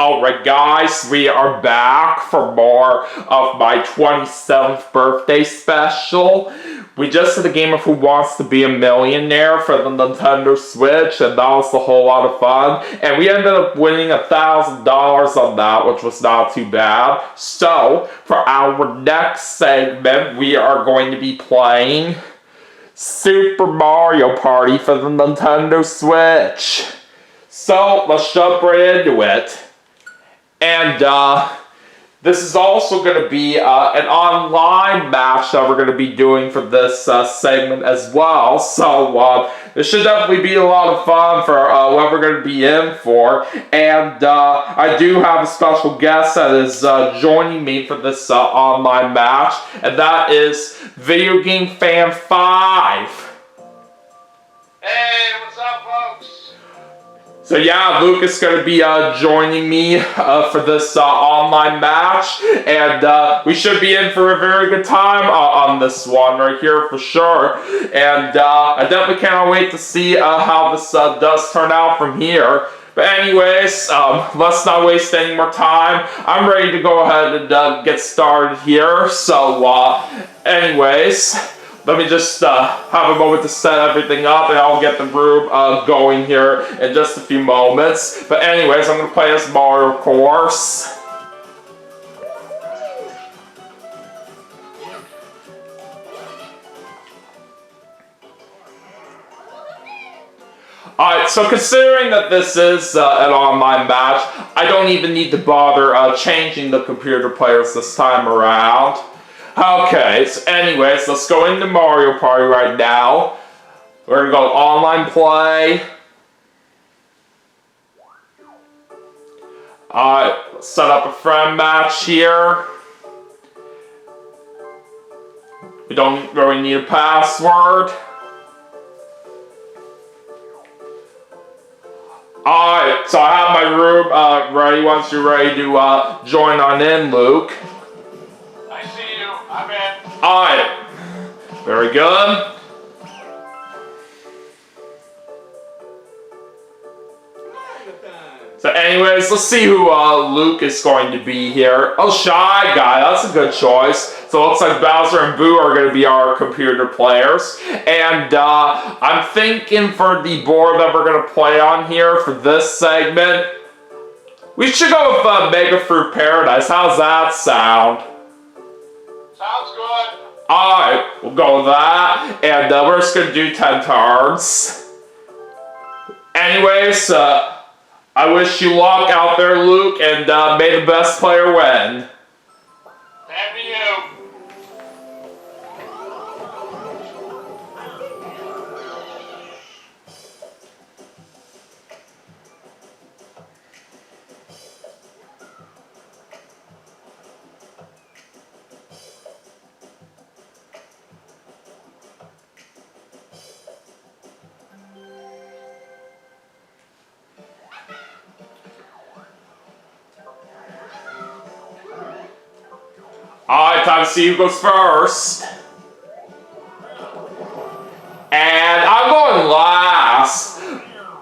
Alright guys, we are back for more of my 27th birthday special. We just did a game of Who Wants to Be a Millionaire for the Nintendo Switch, and that was a whole lot of fun. And we ended up winning $1,000 on that, which was not too bad. So, for our next segment, we are going to be playing Super Mario Party for the Nintendo Switch. So, let's jump right into it. And this is also going to be an online match that we're going to be doing for this segment as well. So this should definitely be a lot of fun for what we're going to be in for. And I do have a special guest that is joining me for this online match. And that is Video Game Fan 5. Hey, what's up, folks? So yeah, Luke is going to be joining me for this online match, and we should be in for a very good time on this one right here for sure. And I definitely cannot wait to see how this does turn out from here. But anyways, let's not waste any more time. I'm ready to go ahead and get started here. So anyways, let me just have a moment to set everything up, and I'll get the room going here in just a few moments. But anyways, I'm going to play as Mario, of course. Alright, so considering that this is an online match, I don't even need to bother changing the computer players this time around. Okay, so anyways, let's go into Mario Party right now. We're gonna go online play. Alright, let's set up a friend match here. We don't really need a password. Alright, so I have my room ready once you're ready to join on in, Luke. I see you. I'm in. Alright, very good. So anyways, let's see who Luke is going to be here. Oh, Shy Guy, that's a good choice. So it looks like Bowser and Boo are going to be our computer players. And I'm thinking for the board that we're going to play on here for this segment, we should go with Mega Fruit Paradise. How's that sound? Sounds good. Alright, we'll go with that. And we're just going to do 10 turns. Anyways, I wish you luck out there, Luke, and may the best player win. Same to you. Alright, time to see who goes first. And I'm going last.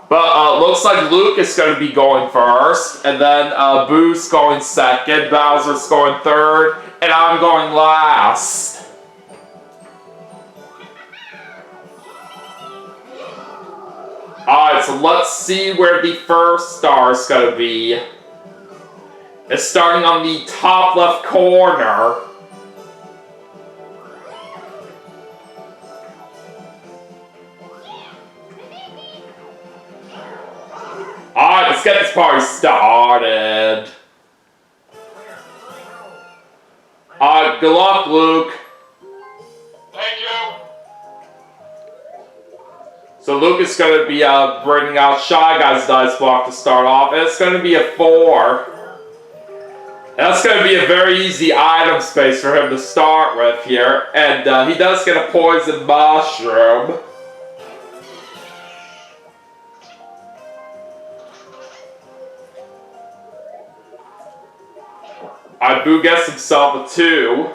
But looks like Luke is going to be going first. And then Boo's going second. Bowser's going third. And I'm going last. Alright, so let's see where the first star is going to be. It's starting on the top left corner. Alright, let's get this party started. Alright, good luck, Luke. Thank you. So Luke is going to be bringing out Shy Guy's dice block to start off. And it's going to be a 4. That's going to be a very easy item space for him to start with here. And he does get a poison mushroom. Boo gets himself a 2.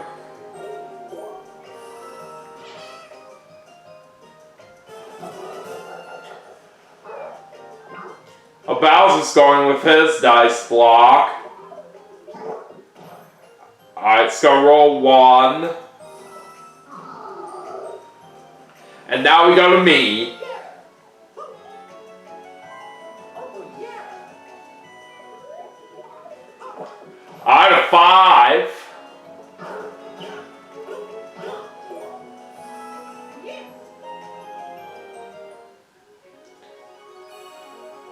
Bowser's Bowser's going with his dice block. Alright, it's gonna roll 1. And now we go to me. Alright, a 5.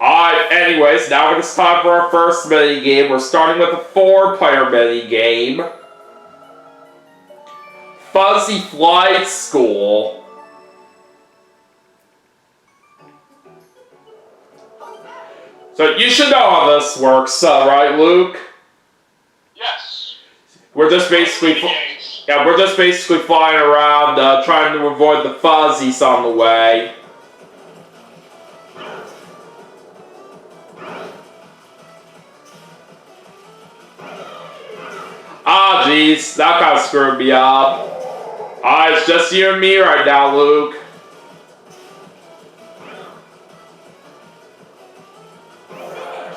Alright, anyways, now it's time for our first mini-game. We're starting with a 4-player mini-game. Fuzzy Flight School. So you should know how this works, right, Luke? Yes. We're just basically flying around, trying to avoid the fuzzies on the way. Ah, jeez, that kind of screwed me up. Ah, it's just you and me right now, Luke.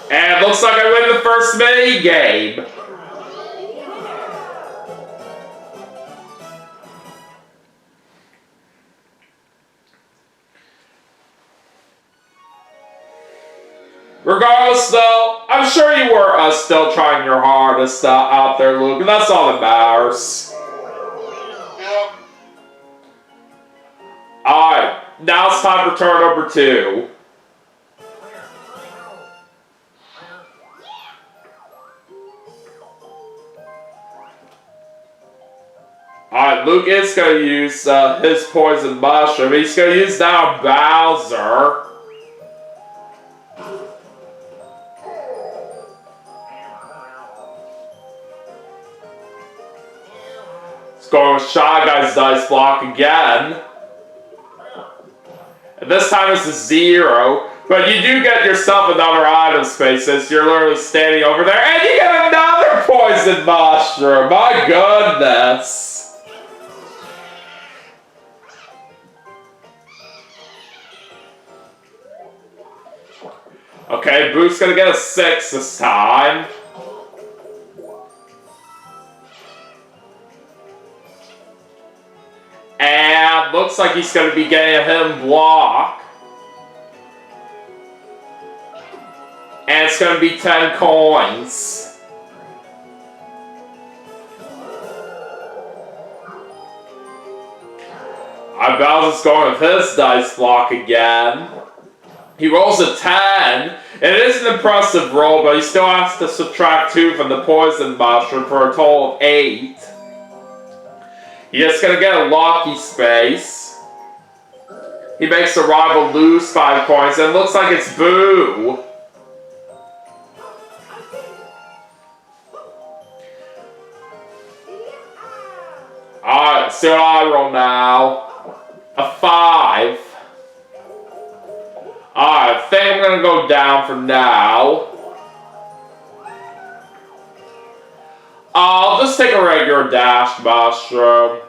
And it looks like I win the first mini game. Regardless, though, I'm sure you were still trying your hardest out there, Luke, and that's all that matters. Yep. Alright, now it's time for turn number 2. Alright, Luke is going to use his poison mushroom. He's going to use that on Bowser. He's going with Shy Guy's dice block again. And this time it's a 0. But you do get yourself another item space since you're literally standing over there. And you get another poison mushroom. My goodness. Okay, Boot's gonna get a 6 this time. And looks like he's gonna be getting a hidden block. And it's gonna be 10 coins. Bowser's going with his dice block again. He rolls a 10, and it is an impressive roll, but he still has to subtract 2 from the poison mushroom for a total of 8. He's just gonna get a lucky space. He makes the rival lose 5 coins, and it looks like it's Boo. Alright, so I roll now. A 5. Alright, I think I'm gonna go down for now. I'll just take a regular dashed mushroom.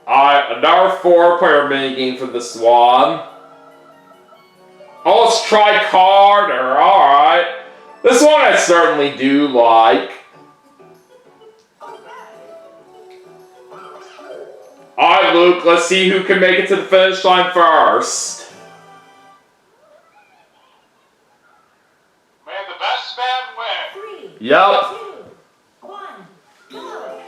Alright, another 4-player minigame for this one. Oh, let's try Carter. Alright. This one I certainly do like. Alright, Luke, let's see who can make it to the finish line first. May the best man win. 3, Yep. 2, 1, go!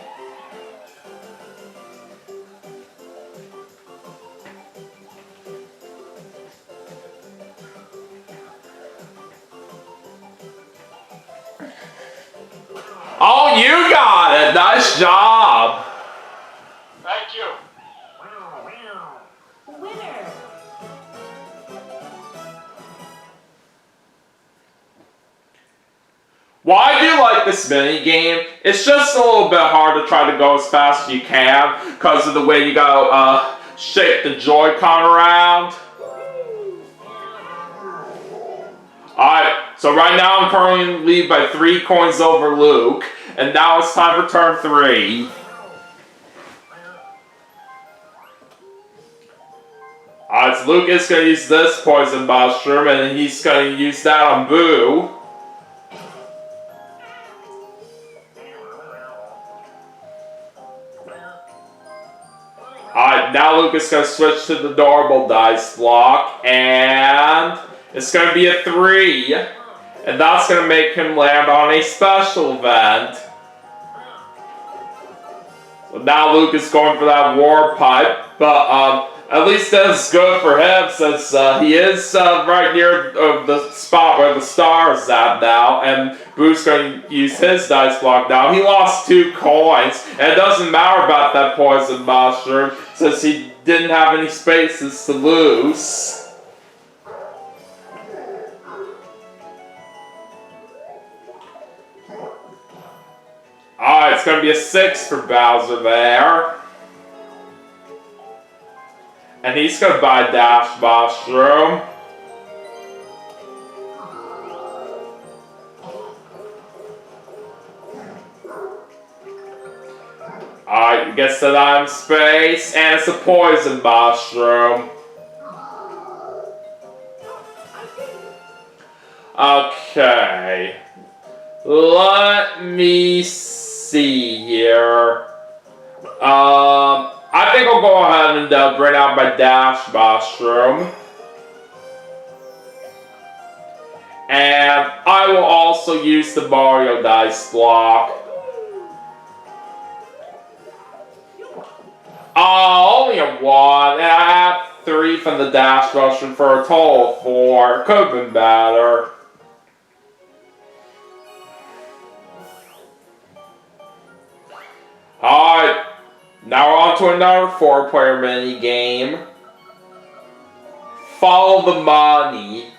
Oh, you got it! Nice job! Thank you. Winner! Why do you like this mini game? It's just a little bit hard to try to go as fast as you can because of the way you gotta shake the Joy-Con around. Alright, So right now I'm currently in the lead by 3 coins over Luke. And now it's time for turn 3. Alright, so Luke is going to use this poison mushroom, and he's going to use that on Boo. Alright, now Luke is going to switch to the normal dice block, and it's going to be a 3. And that's going to make him land on a special event. So now Luke is going for that war pipe, but at least that's good for him since he is right near the spot where the star is at now, and Boo's going to use his dice block now. He lost 2 coins, and it doesn't matter about that poison mushroom since he didn't have any spaces to lose. Alright, it's going to be a 6 for Bowser there. And he's going to buy Dash Mushroom. Alright, he gets the Dime Space, and it's a Poison Mushroom. Okay. Let me see here. I think I'll go ahead and bring out my Dash Mushroom. And I will also use the Mario Dice block. Only a 1, and I have 3 from the Dash Mushroom for a total of 4. Could have been better. Alright, now we're on to another 4-player mini game. Follow the money.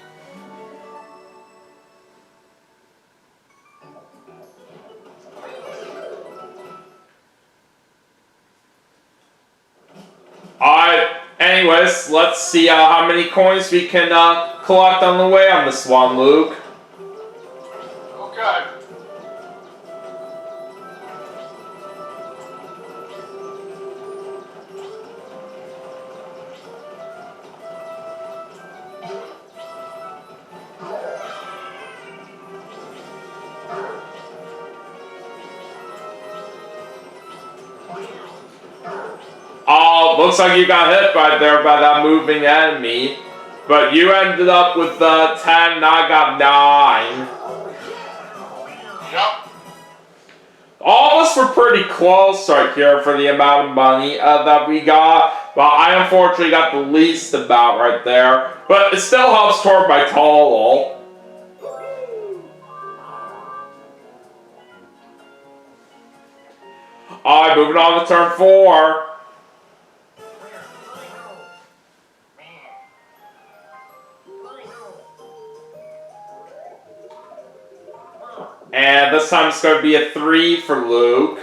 Alright, anyways, let's see how many coins we can collect on the way on this one, Luke. Okay. Oh, looks like you got hit right there by that moving enemy. But you ended up with 10 and I got 9. Yep. All of us were pretty close right here for the amount of money that we got. But I unfortunately got the least amount right there. But it still helps toward my total. Alright, moving on to turn 4. And this time it's going to be a 3 for Luke.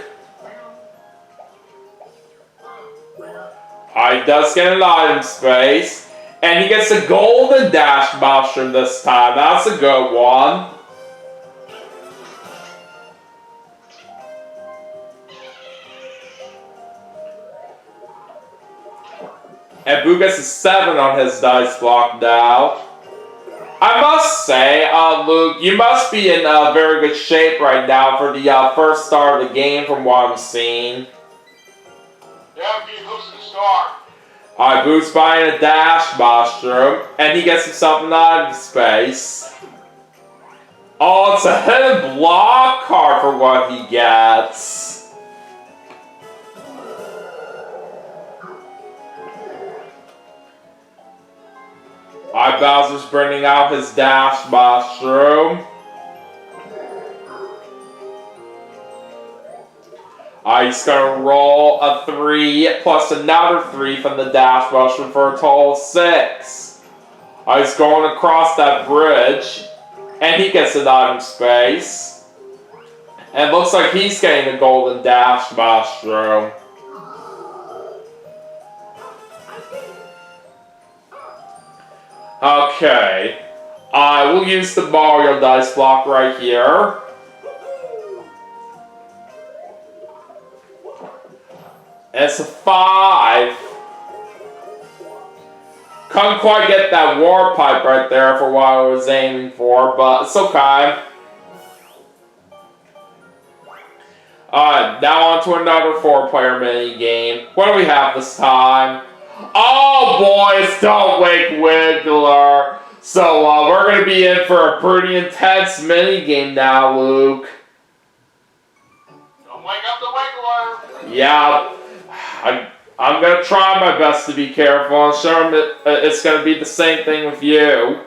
He does get an item space. And he gets a golden Dash Mushroom this time. That's a good one. And Boo gets a 7 on his dice block now. I must say, Luke, you must be in very good shape right now for the first start of the game from what I'm seeing. Yeah, be who's the star? Alright, Boo's buying a Dash Mushroom, and he gets himself an item space. Oh, it's a hidden block card for what he gets. Alright, Bowser's bringing out his Dash Mushroom. He's gonna roll a 3 plus another 3 from the Dash Mushroom for a total of 6. He's going across that bridge, and he gets an item space. And it looks like he's getting a golden Dash Mushroom. Okay. I will use the Mario dice block right here. It's a 5. Couldn't quite get that war pipe right there for what I was aiming for, but it's okay. Alright, now on to another 4-player mini game. What do we have this time? Oh boy, it's Don't Wake Wiggler. So we're going to be in for a pretty intense mini game now, Luke. Don't wake up the Wiggler. Yeah, I'm going to try my best to be careful. I'm sure it's going to be the same thing with you.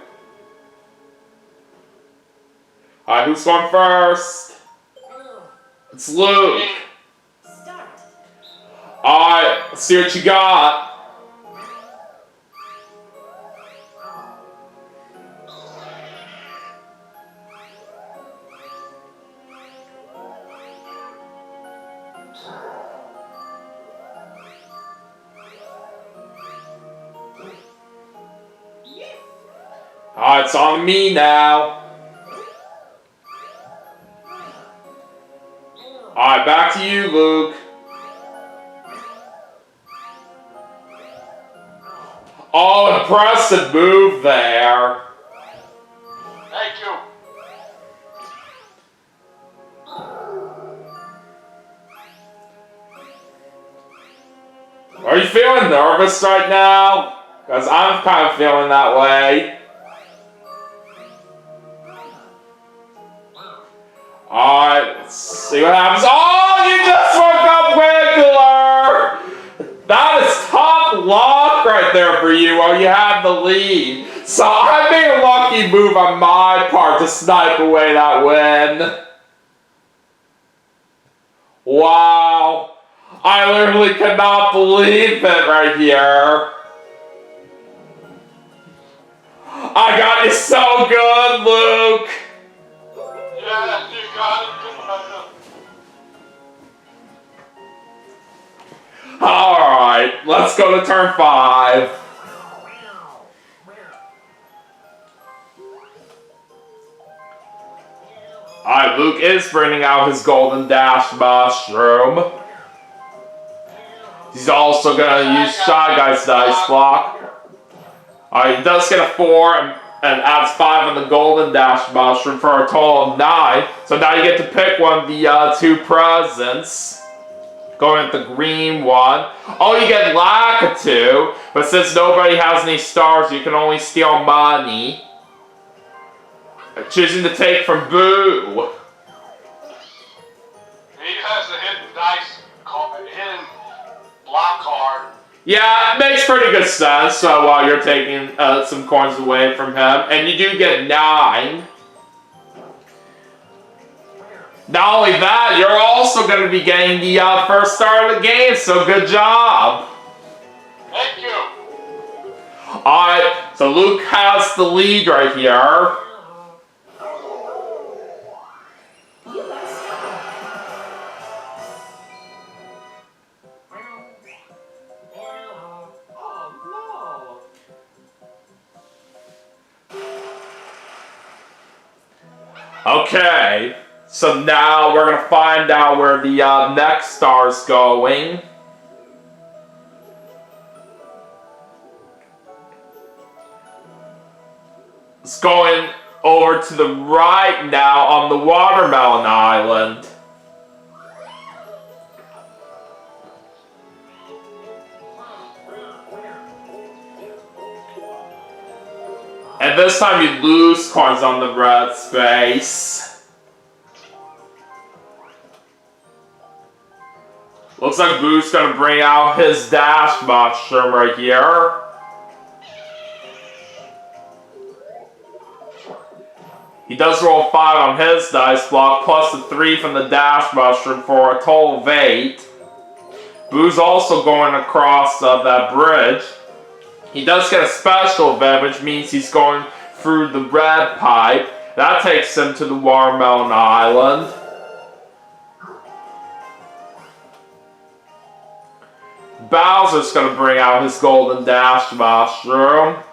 Alright, who's going first? It's Luke. Start. Alright, let's see what you got. Alright, it's on me now. Alright, back to you, Luke. Oh, impressive move there. Thank you. Are you feeling nervous right now? Because I'm kind of feeling that way. Alright, let's see what happens. Oh, you just woke up Wiggler! That is top luck right there for you while you had the lead. So I made a lucky move on my part to snipe away that win. Wow. I literally cannot believe it right here. I got you so good, Luke. Yes, you got it. Alright, let's go to turn 5. Alright, Luke is bringing out his Golden Dash Mushroom. He's also gonna use Shy Guy's dice block. Alright, he does get a 4 and adds 5 on the Golden Dash Mushroom for a total of 9. So now you get to pick one of the 2 presents. Going with the green one. Oh, you get Lakitu, but since nobody has any stars, you can only steal money. Choosing to take from Boo. He has a hidden hidden block card. Yeah, it makes pretty good sense while you're taking some coins away from him. And you do get 9. Not only that, you're also going to be getting the first star of the game, so good job. Thank you. Alright, so Luke has the lead right here. You got start. Okay, so now we're going to find out where the next star's going. It's going over to the right now on the Watermelon Island. And this time you lose coins on the red space. Looks like Boo's gonna bring out his Dash Mushroom right here. He does roll 5 on his dice block, plus the 3 from the Dash Mushroom for a total of 8. Boo's also going across that bridge. He does get a special event, which means he's going through the red pipe. That takes him to the Watermelon Island. Bowser's going to bring out his Golden Dash Mushroom.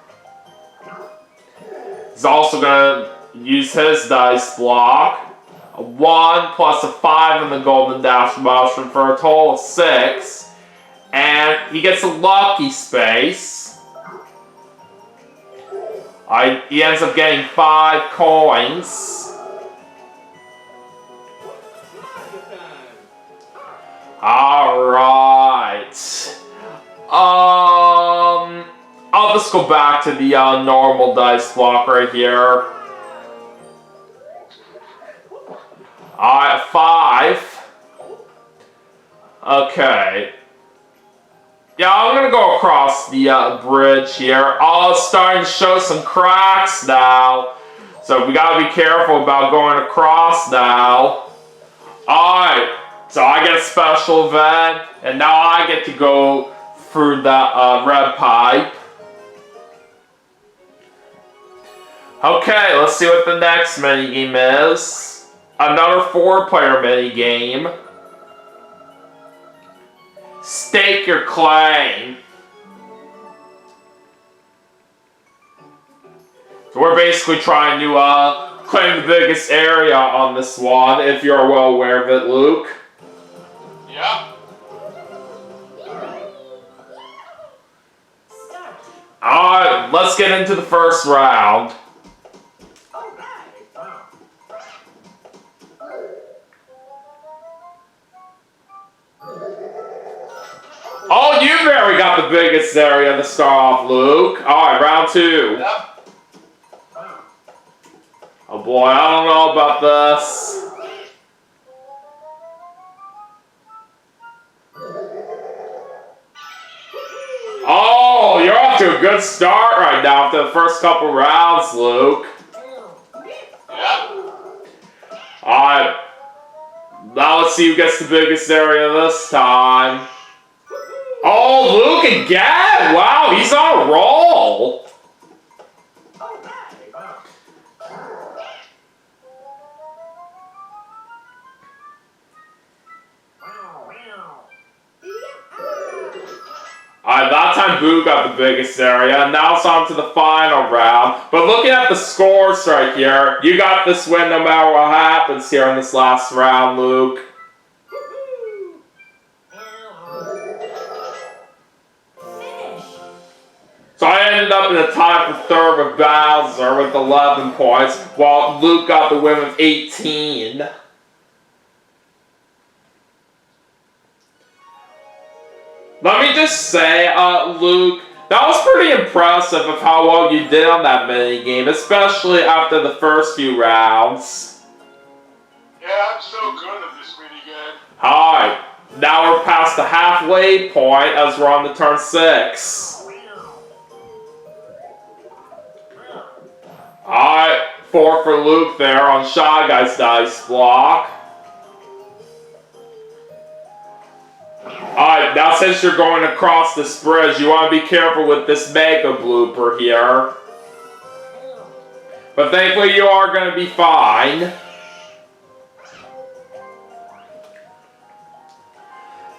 He's also going to use his dice block. A 1 plus a 5 in the Golden Dash Mushroom for a total of 6. And he gets a lucky space. He ends up getting 5 coins. Alright. I'll just go back to the normal dice block right here. Alright, 5. Okay. Yeah, I'm gonna go across the bridge here. Oh, it's starting to show some cracks now. So we gotta be careful about going across now. Alright, so I get a special event, and now I get to go through that red pipe. Okay, let's see what the next minigame is. Another 4-player minigame. Stake your claim. So we're basically trying to claim the biggest area on this one, if you're well aware of it, Luke. Yep. Start. Alright, let's get into the first round. Oh, you very got the biggest area to start off, Luke. Alright, round 2. Yep. Oh boy, I don't know about this. Oh, you're off to a good start right now after the first couple rounds, Luke. Yep. Alright. Now let's see who gets the biggest area this time. Oh, Luke again! Wow, he's on a roll! Alright, that time Boo got the biggest area. Now it's on to the final round. But looking at the scores right here, you got this win no matter what happens here in this last round, Luke. So I ended up in a tie for third with Bowser with 11 points, while Luke got the win with 18. Let me just say, Luke, that was pretty impressive of how well you did on that minigame, especially after the first few rounds. Yeah, I'm so good at this minigame. Alright, now we're past the halfway point as we're on to turn 6. Alright, 4 for Luke there on Shy Guy's dice block. Alright, now since you're going across this bridge, you want to be careful with this mega blooper here. But thankfully you are going to be fine.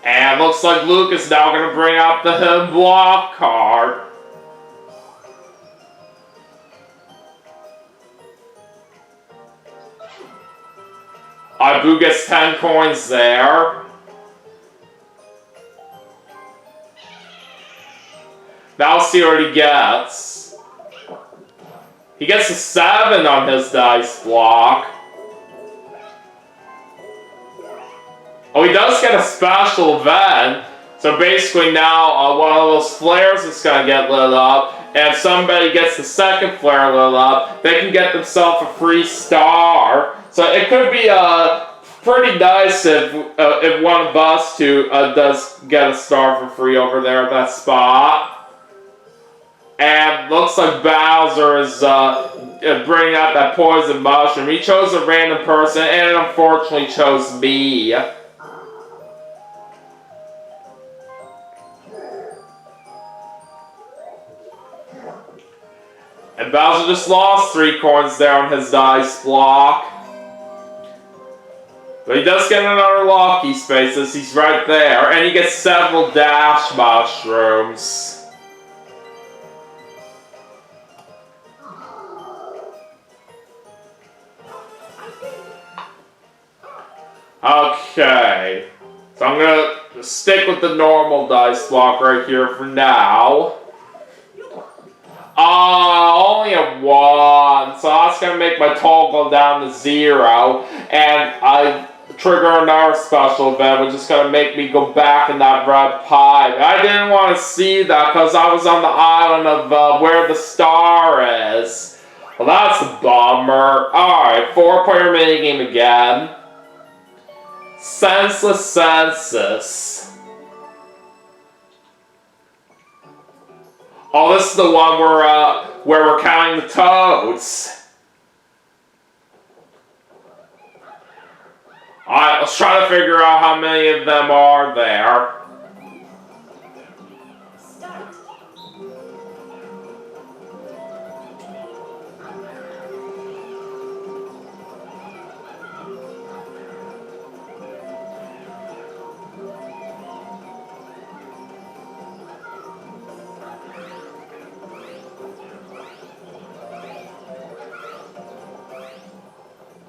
And looks like Luke is now going to bring out the hidden block card. Boo gets 10 coins there. Now let's see what he gets. He gets a 7 on his dice block. Oh, he does get a special event. So basically now one of those flares is going to get lit up. And if somebody gets the second flare lit up, they can get themselves a free star. So it could be pretty nice if one of us two does get a star for free over there at that spot. And looks like Bowser is bringing out that poison mushroom. He chose a random person and it unfortunately chose me. And Bowser just lost 3 coins there on his dice block. But he does get another lucky space as he's right there. And he gets several dash mushrooms. Okay. So I'm gonna stick with the normal dice block right here for now. Only a 1. So that's gonna make my total go down to 0. And I trigger another special event, which is gonna make me go back in that red pipe. I didn't want to see that because I was on the island of where the star is. Well, that's a bummer. Alright, 4-player minigame again. Senseless Census. Oh, this is the one where we're counting the toads. Alright, let's try to figure out how many of them are there. Start.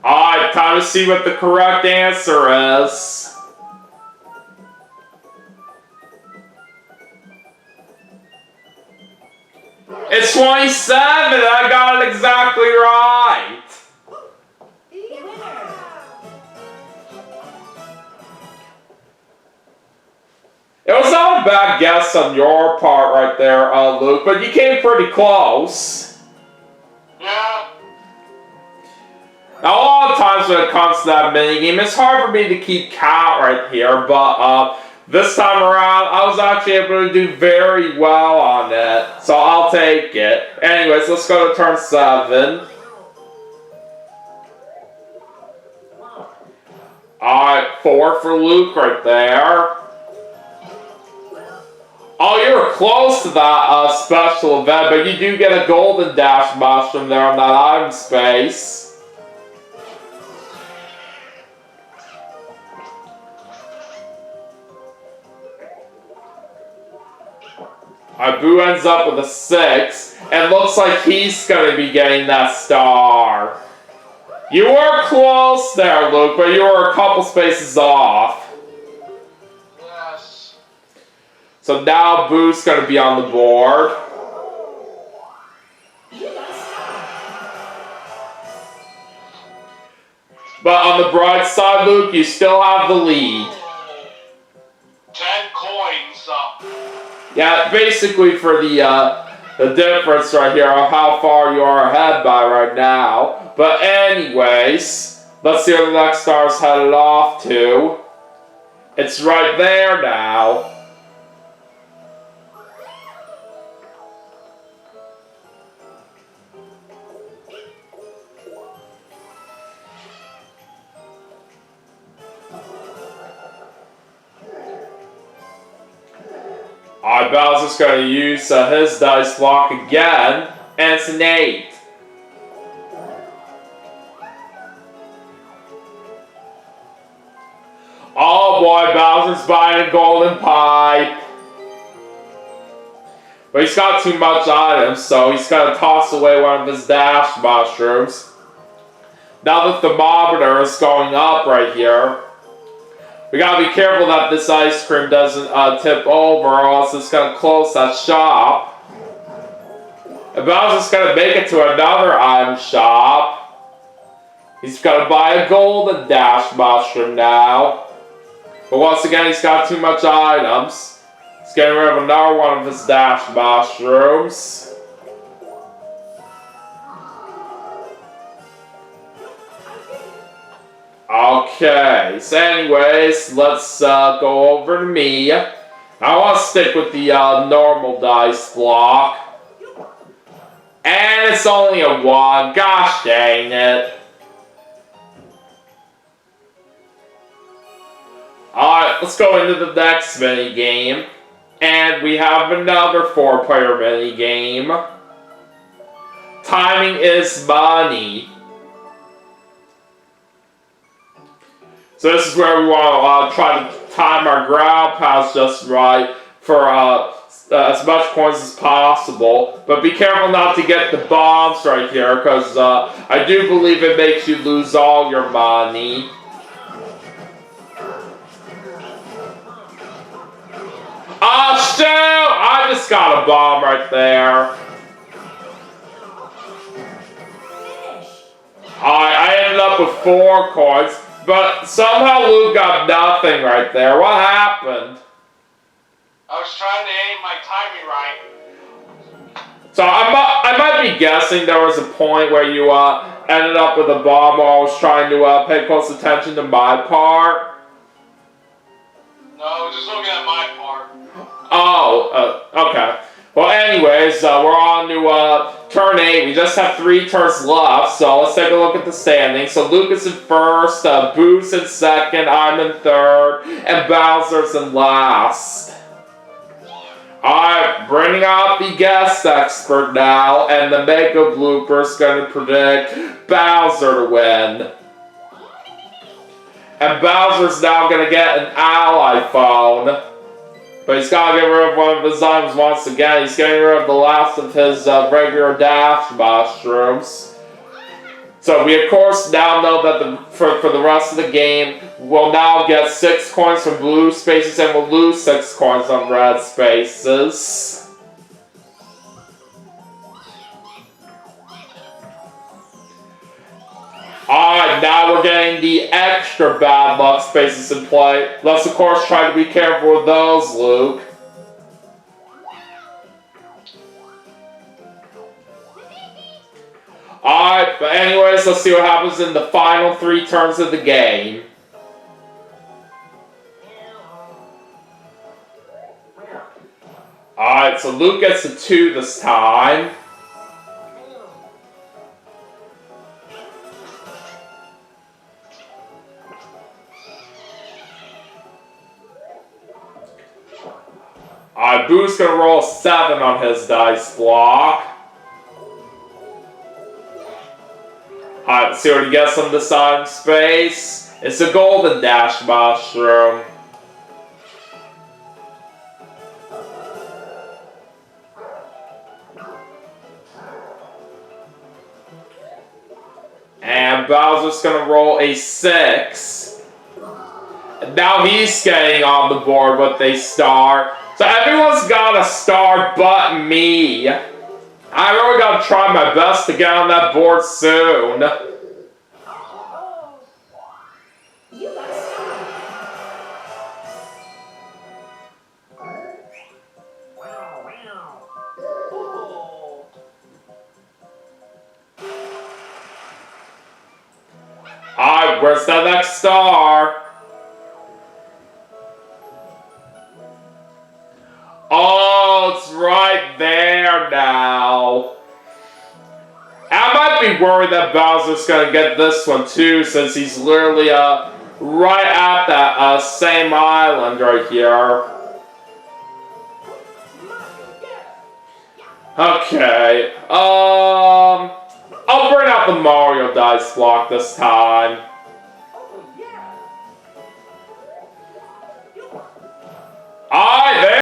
Alright, time to see what the correct answer is. It's 27! I got it exactly right! Winner. It was not a bad guess on your part right there, Luke, but you came pretty close. Yeah. Now, a lot of times when it comes to that minigame, it's hard for me to keep count right here, but this time around, I was actually able to do very well on it, so I'll take it. Anyways, let's go to turn 7. Alright, 4 for Luke right there. Oh, you were close to that special event, but you do get a golden dash mushroom there on that item space. Boo ends up with a 6, and looks like he's going to be getting that star. You were close there, Luke, but you were a couple spaces off. Yes. So now Boo's going to be on the board. You got a star. But on the bright side, Luke, you still have the lead. 10 coins up. Yeah, basically for the difference right here of how far you are ahead by right now. But anyways, let's see where the next star's headed off to. It's right there now. Bowser's going to use his dice block again, and it's an 8. Oh boy, Bowser's buying a golden pipe. But he's got too much items, so he's got to toss away one of his dash mushrooms. Now the thermometer is going up right here. We gotta be careful that this ice cream doesn't tip over, or else it's gonna close that shop. And Bowser's gonna make it to another item shop. He's gonna buy a golden dash mushroom now. But once again, he's got too much items. He's getting rid of another one of his dash mushrooms. Okay, so anyways, let's go over to me. I want to stick with the normal dice block. And it's only a 1. Gosh dang it. Alright, let's go into the next mini game. And we have another 4-player mini game. Timing is money. So this is where we want to try to time our ground pass just right for as much coins as possible. But be careful not to get the bombs right here, because I do believe it makes you lose all your money. got a bomb right there. Finish. I ended up with 4 coins, but somehow Luke got nothing right there. What happened? I was trying to aim my timing right. So I might be guessing there was a point where you ended up with a bomb while I was trying to pay close attention to my part. No, just looking at my part. Oh, okay. Well, anyways, we're on to turn 8. We just have 3 turns left, so let's take a look at the standings. So Luke is in first, Boo's in second, I'm in third, and Bowser's in last. Alright, bringing out the guest expert now, and the Mega Blooper's going to predict Bowser to win. And Bowser's now going to get an ally phone. But he's got to get rid of one of his items once again. He's getting rid of the last of his regular dash mushrooms. So we of course now know that for the rest of the game, we'll now get 6 coins from blue spaces and we'll lose 6 coins on red spaces. Alright, now we're getting the extra bad luck spaces in play. Let's of course try to be careful with those, Luke. Alright, but anyways, let's see what happens in the final 3 turns of the game. Alright, so Luke gets a 2 this time. Alright, Boo's gonna roll a 7 on his dice block. Alright, let's see what he gets on this item space. It's a golden dash mushroom. And Bowser's gonna roll a 6. And now he's getting on the board with a star. So everyone's got a star but me. I really gotta try my best to get on that board soon. Oh. You got a star. Oh. Alright, where's that next star? Oh, it's right there now. I might be worried that Bowser's gonna get this one too, since he's literally right at that same island right here. Okay, I'll bring out the Mario dice block this time. Oh, yeah. Alright, there.